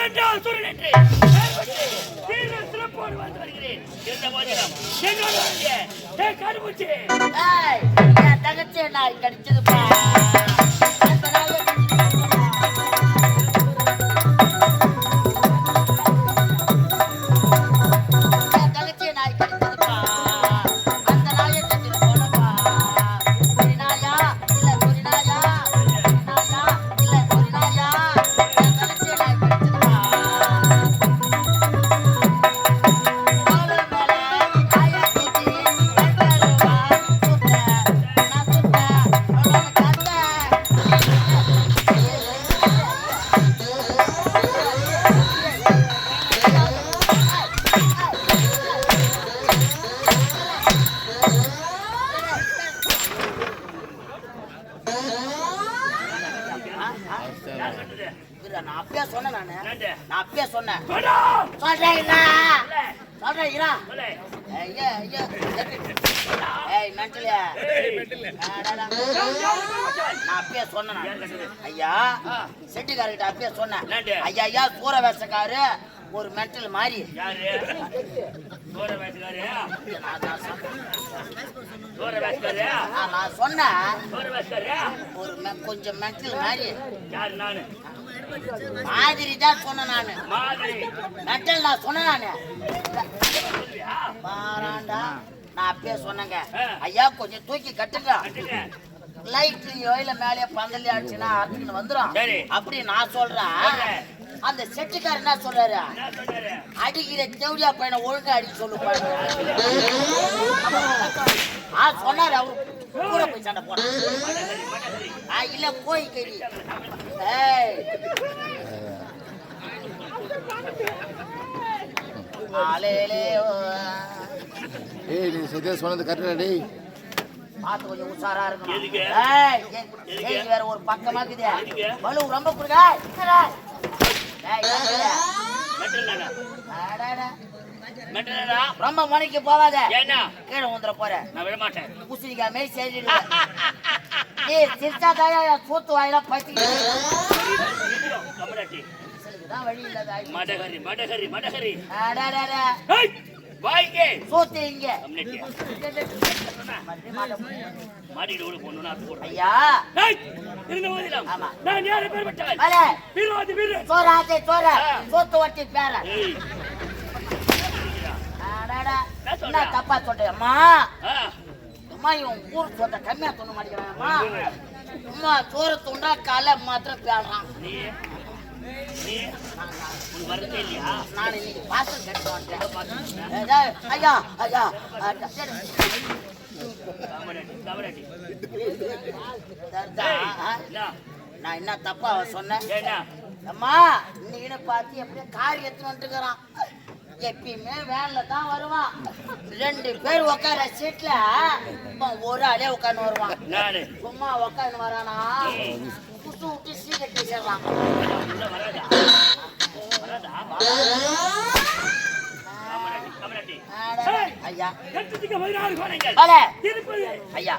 என்றால் சுரன் என்று தீர்வு சிறப்போடு வந்து வருகிறேன். எந்த போதிலும் என்னோட கருமுச்சி என் தங்கச்சி நான் கடிச்சதுப்பா. ஐயா செட்டிக்காரர்கிட்ட அப்பயே சொன்னேன். ஐயா ஐயா சூற வேஷக்காரு ஒரு மென்டல் மாதிரி. நான் சொன்னேன் ஒரு கொஞ்சம் மென்டல் மாதிரி மாதிரி தான் சொன்னேன். நானு மென்டல் நான் சொன்னேன். நானு பாராண்டா நான் அப்பயே சொன்னேங்க. ஐயா கொஞ்சம் தூக்கி கட்டுங்க, லைட்லயோ இல்ல மேலே பந்தலே அடிச்சுன்னா அதுக்கு வந்துடும் அப்படி நான் சொல்றேன். அந்த செட்டுக்காரர் என்ன சொல்றாரு, அடிக்கிற தேவடியா பையனை ஒழுங்கா அடிக்க சொல்லுப்பாரு சொன்னாரு. அவரு கூட போய் சண்டை போன இல்ல போய் கறி நீ சத்தியா சொன்னது கரெக்டா டேய். பார்த்து கொஞ்சம் உஷாரா இருக்கணும். வேற ஒரு பக்கமா இருக்குது பலு ரொம்ப குடுங்க. ரொம்ப மணிக்கு போவாத, கீழே வந்துட போற. குசிரிக்காய் மாரி செஞ்சிடுவேன். சிரிச்சா தாயா சூத்து வாயிலாம் பத்தி வழி தப்பா சொல்றேம்மா. அம்மா இவன் ஊர் சொல்ற கம்மியா தோண மாட்டேங்கிறாம்மா. அம்மா சோறு தோண்டா காலை மாத்திரம் பேடுறான். நான் இன்னைக்கு பாசல் கட்டு வந்துட்டேன். ஐயா ஐயா நான் என்ன தப்பா சொன்னேன்? அம்மா இன்னைக்கு பார்த்து எப்படியே கார் எடுத்துன்னு வந்துட்டுக்கிறான். எப்பயுமே வேன்ல தான் வருவான். 2 பேர் உட்கார சீட்ல ஒரு ஆளே உட்காந்து வருவான். சும்மா உட்காந்து வரானா குசு விட்டு சீக்கிரட்டி சேர்றான். ஐயா ஐயா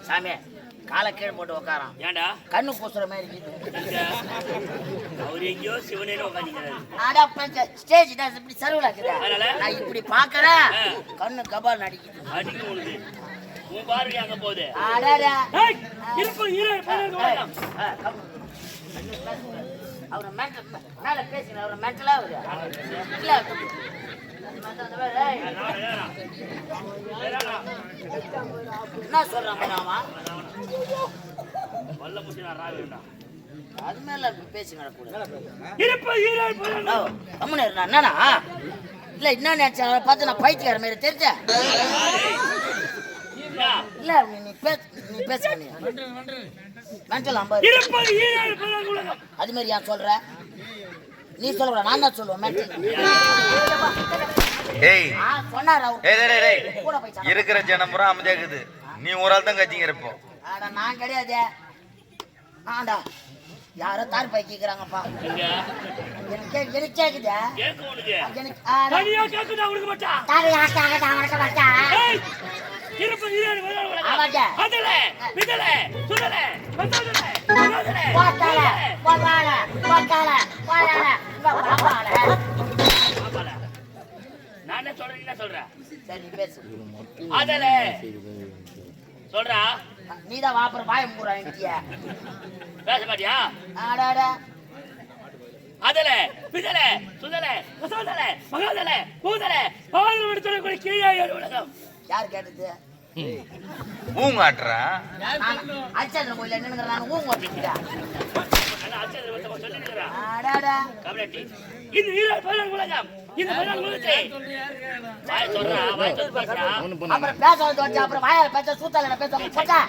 சாமி காலை கீழே போட்டு உட்காரான். ஏண்டா கண்ணு பூசுற மாதிரி ஸ்டேஜ் இப்படி சர்வ் ஆகுது. நான் இப்படி பாக்குறேன் கண்ணு கபால் நடிக்குது. அவரை மேல பேசுங்க. அவரை மென்டலா என்ன சொல்றான் அது மேல பேசுங்க. என்னன்னா இல்ல என்ன நினைச்சா பார்த்து நான் பைத்தியக்கார மாதிரி தெரிஞ்ச இல்ல. நீ பேசுங்க. மென்டல் 50 அது மாதிரி ஏன் சொல்ற? நீ சொல்ல நான் தான் சொல்லுவேன். இருக்கிற ஜனமுறை அமைதியாக்குது. நீ ஒரு ஆள் தான் கட்சிங்க இருப்போம். நான் கிடையாது. ஆண்டா யாரோ தார் பை கேக்குறாங்கப்பா. எனக்கு கேக்குதா? மகாதலே, போட்டால போட்டால போட்டால போட்டால இங்க பாப்பால. ஆமாடா. நான் என்ன சொல்றேன், நீ என்ன சொல்ற? சரி நீ பேசு. அதலே சொல்றா. நீதான் வாப்புற வாய மூடுறாங்க. பேச மாட்டியா? ஆடாடா அதலே பிதலே சுதலே வசந்தலே மகாதலே பூதலே பால் விடுதலை கீழே உலகம். யார் கேட்டது? ஊங்காட்டுறா அச்சந்திர கோயில என்னங்கிற நான் ஊங்க ஓட்டிக்கிட்டா. அண்ணா அச்சந்திர வசமா சொல்லிருக்கா. ஆடாடா கபலட்டி இந்த ஈரல் பால் உலகம். இந்த பால் உலகத்தை வாய் சொல்றா, வாய் சொல்லி பேசுறா. அப்புறம் பேச வந்து வச்சு அப்புறம் வாயால பேச சூத்தால பேச போட்டா.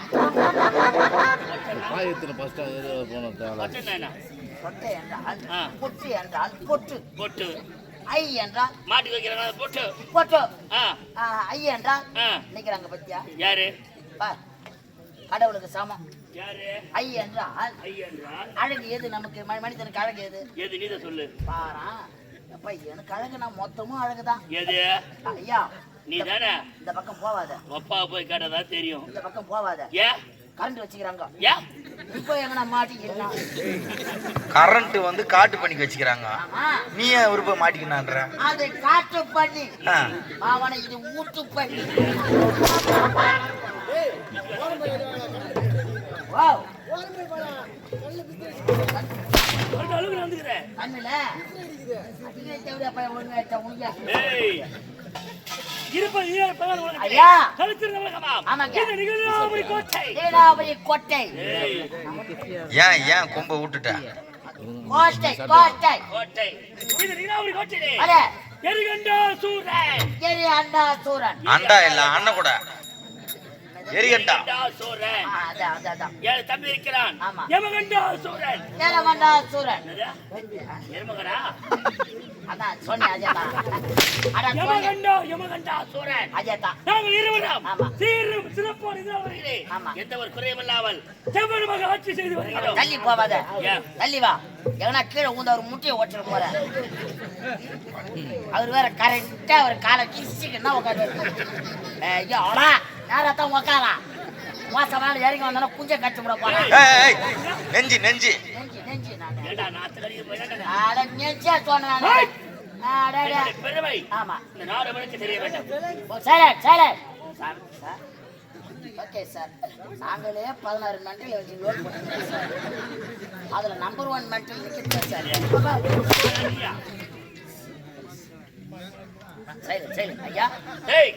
ஆயத்துல ஃபர்ஸ்ட் போன தேவை. வச்சேன் என்ன? பொட்டை என்றால் பொட்டு என்றால் பொட்டு. பொட்டு. ஐ என்றால் மாட்டி வைக்கிறாங்க பொட்டு. பொட்டு. ஆ ஐ என்றால் ஆ நிக்கிறாங்க பத்தியா? யாரு? பார் கடவுளுக்கு சமம். யாரு? ஐ என்றால் ஐயன்றால் அழகு எது? நமக்கு மனிதனுக்கு அழகு எது? எது? நீ தான் சொல்லு. பாரா அப்ப எனக்கு அழகு நான் மொத்தமும் அழகுதான். எது? ஐயா நீ தானே இந்த பக்கம் போவாத. அப்பா போய் கேட்டதா தெரியும். இந்த பக்கம் போவாத. ஏன்? கரண்ட் வச்சுக்கிறாங்க. ஏன்? இப்போ எங்கனா மாட்டிக்கலாம். கரண்ட் வந்து காட்டு பண்ணிக்கு வச்சுக்கிறாங்க. ஆமா நீ ஏன் விருப்பம் மாட்டிக்கினான்ற? அது காட்டு பண்ணி ஆ. அவனை இது ஊட்டு பண்ணி. வாவ் ஒரு அளவுக்கு நடந்துக்கிறேன். கண்ணுல அதிக தேவையா பையன் ஒழுங்கா எடுத்தா உனக்கு. ஏய் இருப்பது ஈரல் பால் உலகத்தை ஐயா. கழுத்திருந்த உலகமா. ஆமாங்க. இந்த நிகழ்ச்சி கோட்டை. நீலாபரி கோட்டை. ஏய் ஏன் கொம்ப விட்டுட்ட? கோட்டை கோட்டை. கோட்டை. இது நீலாபரி கோட்டை. அட எரிகண்டா சூரன். எரி அண்ணா சூரன். அண்டா இல்ல அண்ணன் கூட எரிகண்டா. எரிகண்டா சூரன். அதான் அதான் அதான். ஏழு தம்பி இருக்கிறான். ஆமா. யமகண்டா சூரன். ஏலமண்டா சூரன். எருமகடா. அதான் சொன்னேன் அஜயதான். அதான் சொன்னேன் யமகண்டா சூரன். அஜயதான். நாங்கள் இருவரும் ஆமா. சீரும் சிறப்போடு இது வருகிறேன். ஆமா. எந்த ஒரு குறைவில்லாமல் செவ்வனமாக ஆட்சி செய்து வருகிறோம். தள்ளி போவாத. ஏன்? தள்ளி வா. எவனா கீழே ஊந்த ஒரு முட்டையை ஓட்டிட்டு போற. அவர் வேற கரெக்டா அவர் காலை கிசிக்குன்னா உட்காந்து. ஐயோ அவளா நேரத்தான் உக்காரா. மோசமான இறங்கி வந்தாலும் குஞ்ச கட்டு விட போறான். ஏய், நெஞ்சு நெஞ்சு நெஞ்சு நெஞ்சு நான் ஏண்டா நாத்து கடிக்க போயிட்டா? அட நெஞ்சே சொன்னேன். என்னுடைய பெருமை ஆமா இந்த நாடு மனுக்கு தெரிய வேண்டும். Sir okay sir. நாங்களே 16 மென்டல் வச்சு லோட் பண்ணுறோம் சார். அதில் நம்பர் 1 மென்டல் நிற்கிறது சார். சரி சரி ஐயா. ஏய்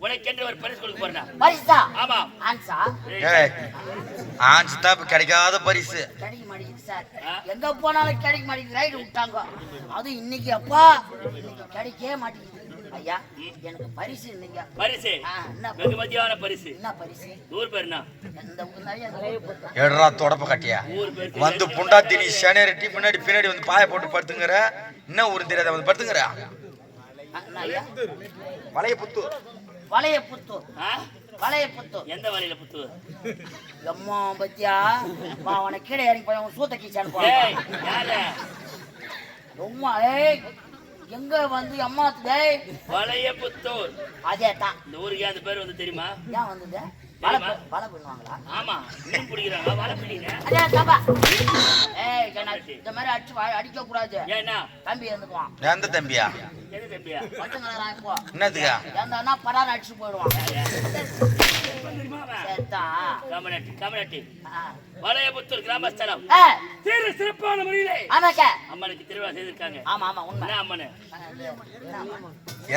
உனக்கென்று ஒரு பரிசு கொடுக்க போறேன். பரிசா? ஆமா. ஆன்சா ஏய் ஆன்ஸ் தான் கிடைக்காத பரிசு. கிடைக்க மாட்டேங்குது சார். எங்க போனாலும் கிடைக்க மாட்டேங்குது. ரைடு விட்டாங்க. அதுவும் இன்னைக்கு அப்பா இன்னைக்கு கிடைக்கவே மாட்டேங்குது. ஐயா எனக்கு பரிசு இன்னைக்கு. பரிசு? என்ன வெகுமதியான பரிசு. என்ன பரிசு? ஊர் பேர் என்ன? இந்த ஊர் நிறைய போட்டு எடுறா தொடப்ப கட்டியா ஊர் பேர் வந்து புண்டாத்தி நீ சனேரட்டி பின்னாடி வந்து பாய போட்டு படுத்துங்கிற. என்ன ஊரு தெரியாத வந்து படுத்துங்கிற. ஐயா பழைய புத்தூர். வளைய புத்தூர். ஆ? வளைய புத்தூர். எந்த வழியில புத்து? எம்மா பத்தியா அவனை கீழே இறங்கி போய் அவன் சூத்த கீச்சான்னு ஏய் யாரு? ரொம்ப ஏய் எங்க வந்து அம்மா டேய் வளைய புத்தூர். அதே தான். இந்த ஊருக்கு அந்த பேர் வந்து தெரியுமா? ஏன் வந்தது? வலை வலை பண்ணுவாங்களா? ஆமா மீன் பிடிக்கிறாங்க வலை பிடிங்க. அதே தப்பா. ஏய் இந்த மாதிரி அடிக்க கூடாது. ஏன்னா தம்பி இருந்துக்குவான். எந்த தம்பியா? எது தம்பியா? பச்சங்களாரா இப்போ என்னதுக்கா? எந்த அண்ணா படாத அடிச்சு போயிடுவான். தெரியுமா அவன்? சேத்தா கமலட்டி வளையபுத்தூர் கிராமஸ்தலம் சீர சிறப்பான முறையிலே ஆமாக்க அம்மனுக்கு திருவிழா செய்திருக்காங்க. ஆமா ஆமா உண்மை. என்ன அம்மனு?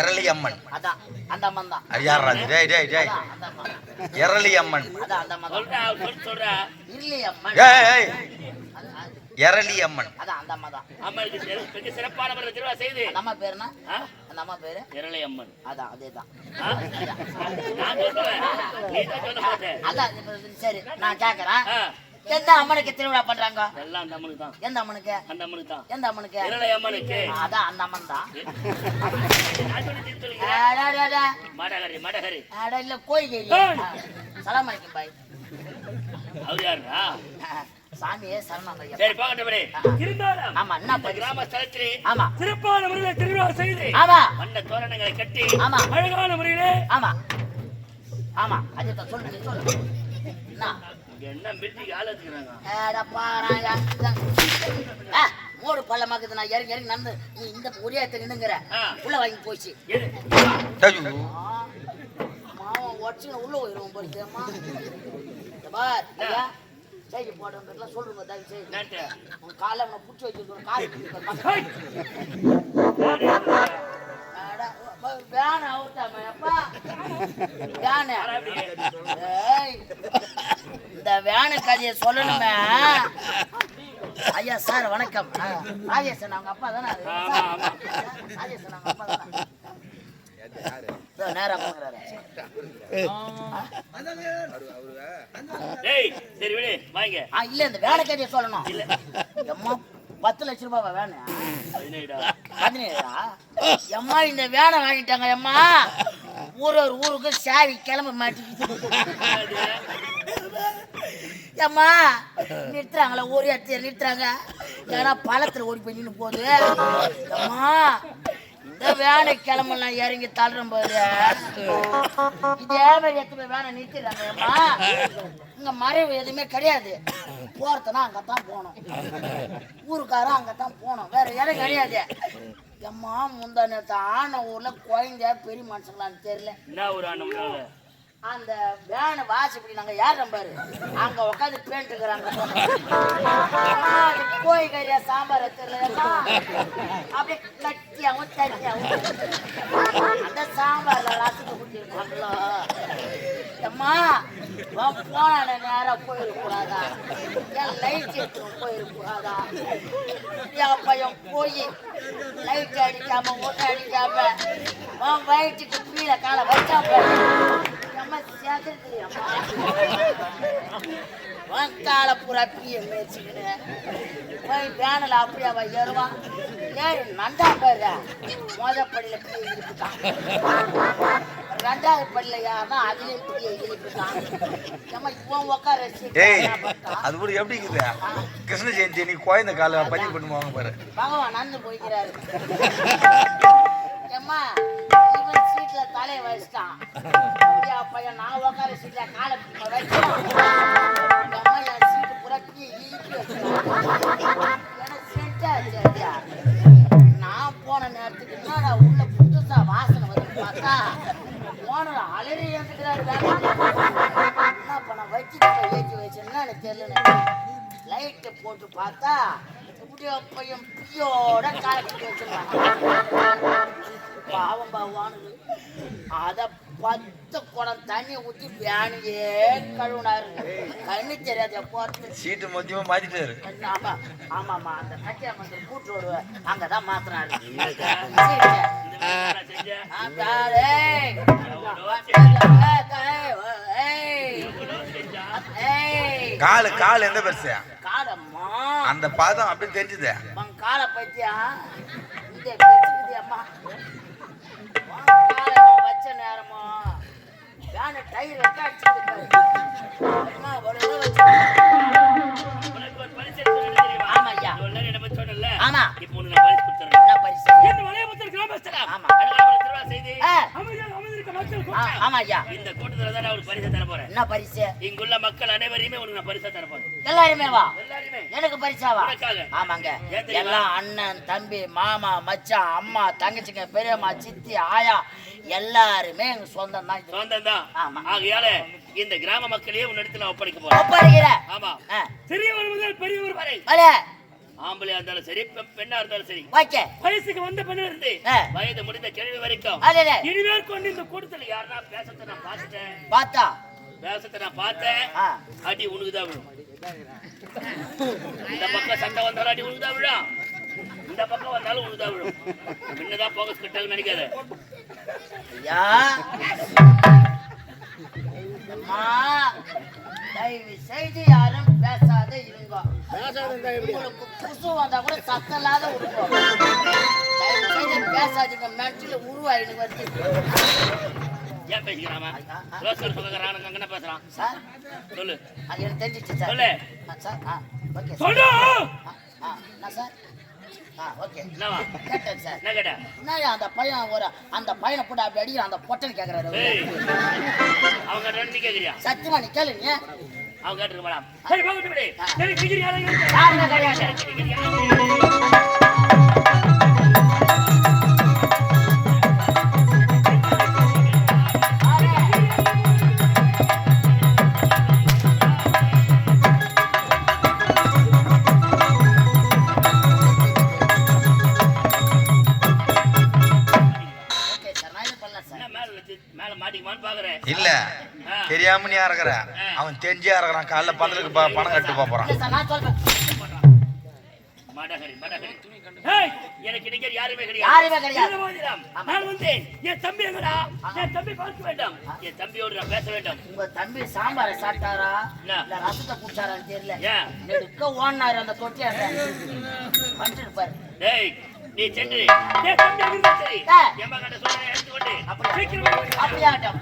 எரளி அம்மன். அதான் அந்த அம்மன் தான். அது யாரா அது? டேய் டேய் டேய் அந்த அம்மன். எரளி அம்மன். அதான் அந்த அம்மன் தான். சொல்றா இருளி அம்மன். ஏய் எரளி அம்மன். அதான் அந்த அம்மா தான். அம்மனுக்கு மிக சிறப்பான முறையில் திருவிழா செய்து அந்த அம்மா பேருனா? ஆ? அந்த அம்மா பேரு இரளை அம்மன். அதான் அதேதான். ஆ? நான் சொல்லுவேன் நீ தான் சொல்ல மாட்டேன். அதான் இப்ப சரி நான் கேக்குறேன். ஆ. எந்த அம்மனுக்கு திருவிழா பண்றாங்க? எல்லாம் அந்த அம்மனுக்கு தான். எந்த அம்மனுக்கு? அந்த அம்மனுக்கு தான். எந்த அம்மனுக்கு? இரளை அம்மனுக்கு. அதான் அந்த அம்மன் தான். நான் சொல்லி திருப்பி சொல்லிக்கிறேன். மடகரி அட இல்ல கோயிகேரி. சலாம் அலைக்கும் பாய். அவர் யாருடா? சாமியே சரணம் ஐயா. சரி போகட்டபடி இருந்தாலும் ஆமா என்ன இந்த கிராம ஸ்தலத்திலே ஆமா சிறப்பான முறையில் திருவிழா செய்து ஆமா வண்ண தோரணங்களை கட்டி ஆமா அழகான முறையிலே ஆமா ஆமா அஜித்தா சொல்லு நீ சொல்லு என்ன என்ன மில்ட்ரிக்கு ஆள் வச்சுக்கிறாங்க. மூடு பள்ளமாக்குது. நான் இறங்கி இறங்கி நடந்து நீ இந்த ஒரே நின்னுங்கிற உள்ள வாங்கி போச்சு. மாவன் உடச்சுங்க உள்ள போயிடுவோம் போயிடுமா பார் ஐயா செய்தி போடுறதுலாம் சொல்லுங்க தயவு செய்து. உன் காலை அவனை பிடிச்சி வச்சுருக்கோம் காலை வேன அவுட்டாமப்பா வேன இந்த வேனு கதையை சொல்லணுமே. ஐயா சார் வணக்கம். ராஜேஷன் அவங்க அப்பா தானே? ராஜேஷன் அவங்க அப்பா தானே? நேரம் இல்ல இந்த வேலை கதையை சொல்லணும். எம்மா 10 லட்சம் ரூபாய் வேணும். 17 எம்மா இந்த வேனை வாங்கிட்டாங்க. எம்மா ஒரு ஊருக்கு சாவி கிளம்ப மாட்டேங்குது. ஏம்மா நிறுத்துறாங்களா? ஒரு இடத்துல நிறுத்துறாங்க. ஏன்னா பழத்துல ஓடி போய் நின்று போகுது. அம்மா இந்த வேனை கிளம்பலாம் இறங்கி தள்ளுறோம் போது இதே மாதிரி எத்தனை வேனை நிறுத்திடுறாங்க. ஏம்மா இங்க மறைவு எதுவுமே கிடையாது. போறதுன்னா அங்கத்தான் போகணும். ஊருக்காரன் அங்கத்தான் போகணும். வேற இடம் கிடையாது. எம்மா முந்தா நேரத்து ஆன ஊர்ல குழந்தையா பெரிய மனுஷங்களான்னு தெரியல. என்ன ஒரு ஆன அந்த வேனை வாசிப்படி நாங்க யார் நம்பாரு அங்க உட்காந்து பேண்ட் இருக்கிறாங்க. கோய் கறியா சாம்பார் தெரியல அப்படியே கட்டியாவும் தட்டியாவும் அந்த சாம்பார்ல ரசத்தை குடிச்சிருக்காங்களோ. அம்மா போன நேரம் போயிருக்கூடாதா? என் லைட் எடுத்துன்னு போயிருக்கூடாதா? என் பையன் போய் லைட் அடிக்காம ஒட்டு அடிக்காம வயிற்றுக்கு கீழே காலை வச்சா கால பூரா பிய மேய்ச்சிக்கினேன் போய் வேனில் அப்படியே அவ ஏறுவான். ஏறி நண்டா பேரு மொதப்படியில பிய இழுப்புட்டான். 2வது படியில யாருன்னா அதுலயும் பிய இழுப்புட்டான். நம்ம இவன் உட்கார அது கூட எப்படி இருக்குது? கிருஷ்ண ஜெயந்தி நீ குழந்தை கால பதிவு பண்ணுவாங்க பாரு. பகவான் நந்து போய்க்கிறாரு. ஏம்மா இவன் சீட்ல தலையை வச்சுட்டான். பையன் நான் உட்கார சீட்ல காலை வச்சான். அம்மா என் சீட்டு பூரா நான் போன நேரத்துக்கு என்னடா உள்ள புதுசா வாசனை வந்து பார்த்தா போன அலறி ஏற்றுக்கிறாரு. என்ன பண்ண வச்சுட்டு ஏற்றி வச்சேன்னா எனக்கு தெரியல. லைட்டு போட்டு பார்த்தா இப்படியோ பையன் பியோட காலை கட்டி வச்சிருக்காங்க. பாவம் பாவானது. அத 10 குடம் தண்ணியை ஊற்றி வேனையே கழுவுனாரு. கண்ணு தெரியாத போறது சீட்டு மொத்தமா மாத்திட்டாரு. ஆமா ஆமாமா அந்த கட்டியா வந்து கூட்டு வருவேன் அங்கதான் மாத்தினாரு. காலு கால் எந்த பெருசு? காலம்மா அந்த பாதம் அப்படி தெரிஞ்சுது. காலை பத்தியா இந்த பெருசுக்குது அம்மா. வச்ச நேரமோ வேன டயர் வச்சா அடிச்சுது. ஆமா ஐயா ஆமா இப்போ நான் பரிசு கொடுத்துறேன். என்ன பரிசு? இந்த வளையபுத்தர் கிராமஸ்தரா ஆமா திருவா செய்தி அமிர்த மக்கள் ஆமா ஐயா இந்த கூட்டத்துல தான் ஒரு பரிசு தர போறேன். என்ன பரிசு? இங்குள்ள மக்கள் அனைவரையுமே உனக்கு நான் பரிசு தர போறேன். எல்லாருமே வா? எல்லாருமே எனக்கு பரிசாவா? உனக்காக. ஆமாங்க எல்லாம் அண்ணன் தம்பி மாமா மச்சான் அம்மா தங்கச்சிங்க பெரியம்மா சித்தி ஆயா எல்லாருமே எங்க சொந்தம் தான். சொந்தம் தான். ஆமா. ஆகையால இந்த கிராம மக்களையே உன்னிடத்துல நான் ஒப்படைக்க போறேன். ஒப்படைக்கிறேன். ஆமா. சிறியவர் முதல் பெரியவர் வரை ஆம்பளையா இருந்தாலும் சரி பெண்ணா இருந்தாலும் சரி ஓகே வயசுக்கு வந்த பெண்ணு இருந்து வயது முடிந்த கிழவி வரைக்கும் இனிமேல் கொண்டு இந்த கூட்டத்துல யாருன்னா பேசத்தை நான் பார்த்துட்டேன். பார்த்தா பேசத்தை நான் பார்த்தேன். அடி உனக்குதான் விழும். இந்த பக்கம் சண்டை வந்தாலும் அடி உனக்குதான் விழும். இந்த பக்கம் வந்தாலும் உனக்குதான் விழும். முன்னதான் போகஸ் கிட்டாலும் நினைக்காத. ஐயா தயவு செய்து யாரும் பேசாத இருங்க. உங்களுக்கு புசு வந்தா கூட சத்தம் இல்லாத விடுவோம். தயவு செய்து பேசாதீங்க. மென்டல உருவாயினு வருது. ஏன் பேசிக்கிறாம அங்க பேசுறான் சார் சொல்லு. அது எனக்கு தெரிஞ்சிச்சு சார். சொல்லு சார். ஓகே சொல்லு. சார் ஓகே என்னவா கேட்டேன் சார். என்ன கேட்ட? என்ன அந்த பையன் அந்த பையனை போட்டு அப்படி அடிக்கிறான் அந்த பொட்டன்னு கேட்கறாரு. அவங்க ரெண்டு கேக்குறியா? சத்தியமா நீ கேளுங்க. அவங்க கேட்டு மேடம் சரி போகட்டும் விடு எனக்கு டிகிரி யாருமே கிடையாது. ஓகே சார், நான் இது பண்ணலாம் சார். என்ன மேல வச்சு மேல மாட்டிக்குமான்னு பாக்குறேன் இல்ல தெரியாம நீ அறக்குற அவன் தெரிஞ்சே அறக்குறான் காலைல பந்தலுக்கு பணம் கட்டு போறான் இல்ல சார், நான் சொல்றேன். மடகரி ஏய் எனக்கு டிகிரி யாருமே கிடையாது யாருமே கிடையாது. இந்த மோதிரம் நான் வந்து என் தம்பி எங்கடா என் தம்பி பார்க்க வேண்டும் என் தம்பியோடு நான் பேச வேண்டும் உங்க தம்பி சாம்பாரை சாப்பிட்டாரா என்ன? இல்ல ரசத்தை குடிச்சாரான்னு தெரியல. ஏன் நெடுக்க ஓடினாரு அந்த தொட்டியாட பண்ணிட்டு இருப்பாரு. டேய் நீ சென்று என் தம்பி எங்க சரி ஆ. என் மகன் சொல்றேன் எடுத்துக்கொண்டு அப்படியா? சீக்கிரமா போய் அப்படியாகட்டும்.